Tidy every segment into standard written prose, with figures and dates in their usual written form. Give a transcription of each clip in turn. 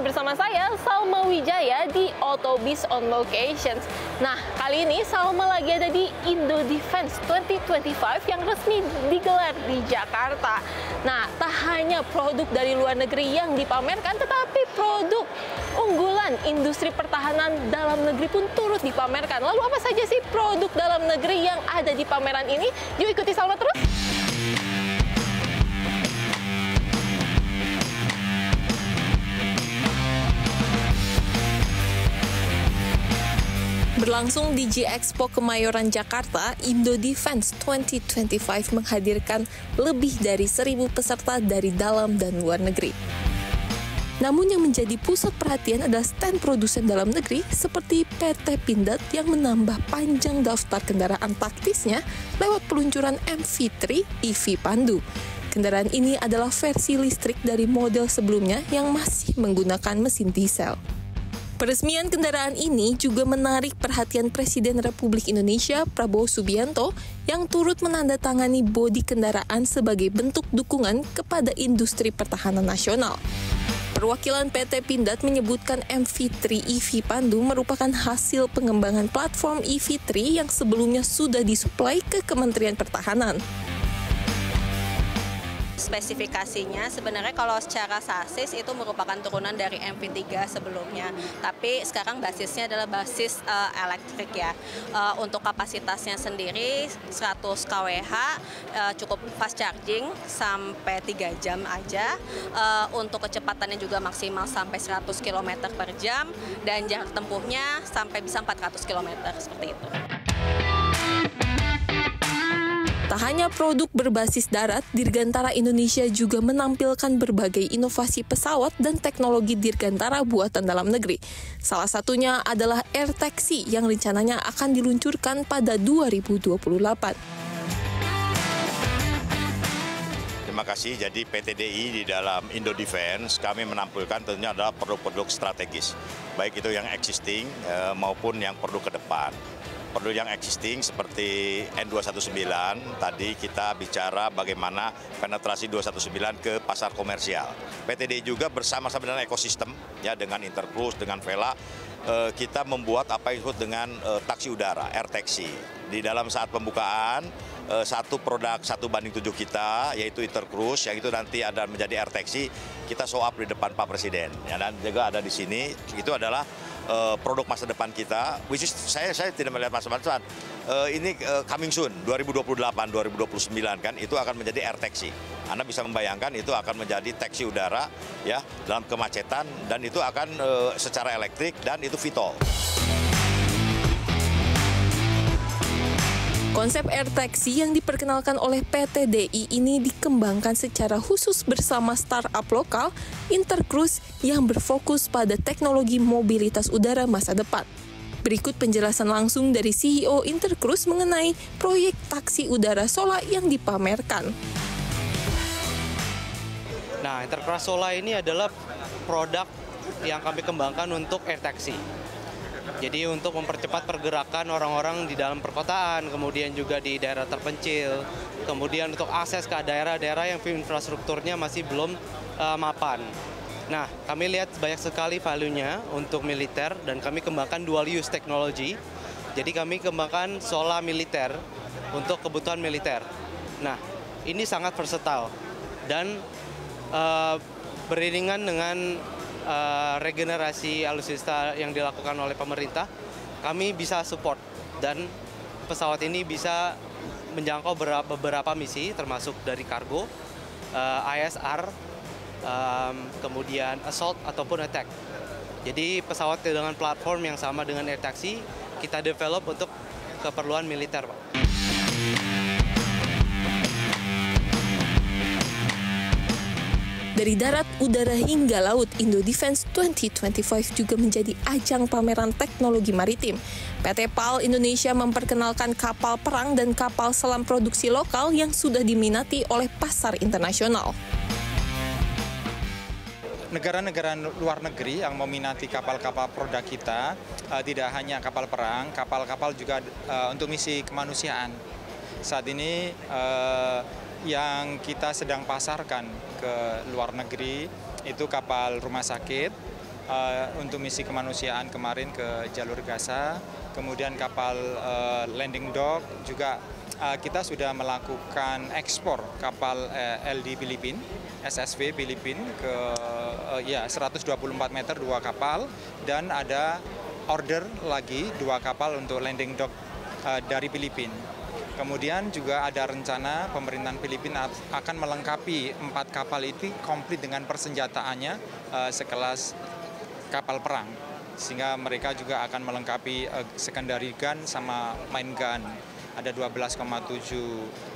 bersama saya, Salma Wijaya, di Autobiz on Locations. Nah, kali ini Salma lagi ada di Indo Defense 2025 yang resmi digelar di Jakarta. Nah, tak hanya produk dari luar negeri yang dipamerkan, tetapi produk unggulan industri pertahanan dalam negeri pun turut dipamerkan. Lalu apa saja sih produk dalam negeri yang ada di pameran ini? Yuk ikuti Salma terus! Berlangsung di G-Expo Kemayoran Jakarta, Indo Defense 2025 menghadirkan lebih dari 1.000 peserta dari dalam dan luar negeri. Namun yang menjadi pusat perhatian adalah stand produsen dalam negeri seperti PT Pindad yang menambah panjang daftar kendaraan taktisnya lewat peluncuran MV3 EV Pandu. Kendaraan ini adalah versi listrik dari model sebelumnya yang masih menggunakan mesin diesel. Peresmian kendaraan ini juga menarik perhatian Presiden Republik Indonesia Prabowo Subianto yang turut menandatangani bodi kendaraan sebagai bentuk dukungan kepada industri pertahanan nasional. Perwakilan PT Pindad menyebutkan MV3 EV Pandu merupakan hasil pengembangan platform EV3 yang sebelumnya sudah disuplai ke Kementerian Pertahanan. Spesifikasinya sebenarnya kalau secara sasis itu merupakan turunan dari MV3 sebelumnya, tapi sekarang basisnya adalah basis elektrik ya. Untuk kapasitasnya sendiri 100 kWh, cukup fast charging sampai 3 jam aja. Untuk kecepatannya juga maksimal sampai 100 km per jam dan jarak tempuhnya sampai bisa 400 km seperti itu. Tak hanya produk berbasis darat, Dirgantara Indonesia juga menampilkan berbagai inovasi pesawat dan teknologi Dirgantara buatan dalam negeri. Salah satunya adalah Air Taxi yang rencananya akan diluncurkan pada 2028. Terima kasih. Jadi PTDI di dalam Indo Defense kami menampilkan tentunya adalah produk-produk strategis, baik itu yang existing maupun yang produk ke depan. Produk yang existing seperti N219, tadi kita bicara bagaimana penetrasi 219 ke pasar komersial. PTDI juga bersama-sama dengan ekosistem, ya dengan Intercruise, dengan Vela, kita membuat apa yang disebut dengan taksi udara, air taxi. Di dalam saat pembukaan, satu produk 1:7 kita, yaitu Intercruise, yang itu nanti ada menjadi air taxi, kita show up di depan Pak Presiden. Ya, dan juga ada di sini, itu adalah produk masa depan kita, which is saya tidak melihat masa depan. Ini coming soon, 2028, 2029 kan, itu akan menjadi air taxi. Anda bisa membayangkan itu akan menjadi taksi udara ya dalam kemacetan dan itu akan secara elektrik dan itu VTOL. Konsep air taxi yang diperkenalkan oleh PTDI ini dikembangkan secara khusus bersama startup lokal Intercruise yang berfokus pada teknologi mobilitas udara masa depan. Berikut penjelasan langsung dari CEO Intercruise mengenai proyek taksi udara Sola yang dipamerkan. Nah, Intercruise Sola ini adalah produk yang kami kembangkan untuk air taxi. Jadi untuk mempercepat pergerakan orang-orang di dalam perkotaan, kemudian juga di daerah terpencil, kemudian untuk akses ke daerah-daerah yang infrastrukturnya masih belum mapan. Nah, kami lihat banyak sekali value-nya untuk militer dan kami kembangkan dual use technology. Jadi kami kembangkan Sola militer untuk kebutuhan militer. Nah, ini sangat versatile dan beriringan dengan regenerasi alutsista yang dilakukan oleh pemerintah, kami bisa support dan pesawat ini bisa menjangkau beberapa misi termasuk dari kargo, ISR, kemudian assault ataupun attack. Jadi pesawat dengan platform yang sama dengan air taxi kita develop untuk keperluan militer, Pak. Dari darat, udara hingga laut, Indo Defense 2025 juga menjadi ajang pameran teknologi maritim. PT PAL Indonesia memperkenalkan kapal perang dan kapal selam produksi lokal yang sudah diminati oleh pasar internasional. Negara-negara luar negeri yang meminati kapal-kapal produk kita tidak hanya kapal perang, kapal-kapal juga untuk misi kemanusiaan. Saat ini yang kita sedang pasarkan ke luar negeri itu kapal rumah sakit, untuk misi kemanusiaan kemarin ke jalur Gaza, kemudian kapal landing dock juga kita sudah melakukan ekspor kapal LD Filipina, SSV Filipina ke 124 meter 2 kapal, dan ada order lagi 2 kapal untuk landing dock dari Filipina. Kemudian juga ada rencana pemerintahan Filipina akan melengkapi 4 kapal itu komplit dengan persenjataannya sekelas kapal perang, sehingga mereka juga akan melengkapi secondary gun sama main gun. Ada 12,7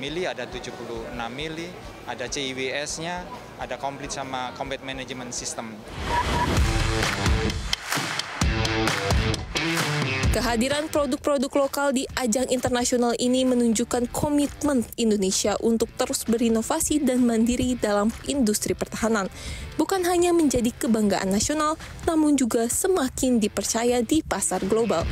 mili, ada 76 mili, ada CIWS-nya, ada komplit sama combat management system. Kehadiran produk-produk lokal di ajang internasional ini menunjukkan komitmen Indonesia untuk terus berinovasi dan mandiri dalam industri pertahanan. Bukan hanya menjadi kebanggaan nasional, namun juga semakin dipercaya di pasar global.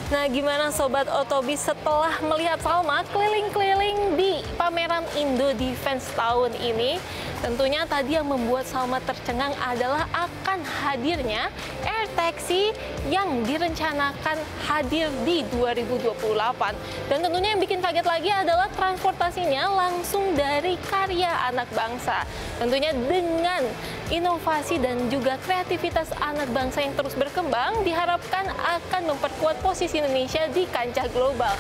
Nah, gimana Sobat Otobis setelah melihat Salma keliling-keliling di pameran Indo Defense tahun ini? Tentunya tadi yang membuat Salma tercengang adalah akan hadirnya air taxi yang direncanakan hadir di 2028. Dan tentunya yang bikin kaget lagi adalah transportasinya langsung dari karya anak bangsa. Tentunya dengan inovasi dan juga kreativitas anak bangsa yang terus berkembang, diharapkan akan memperkuat posisi Indonesia di kancah global.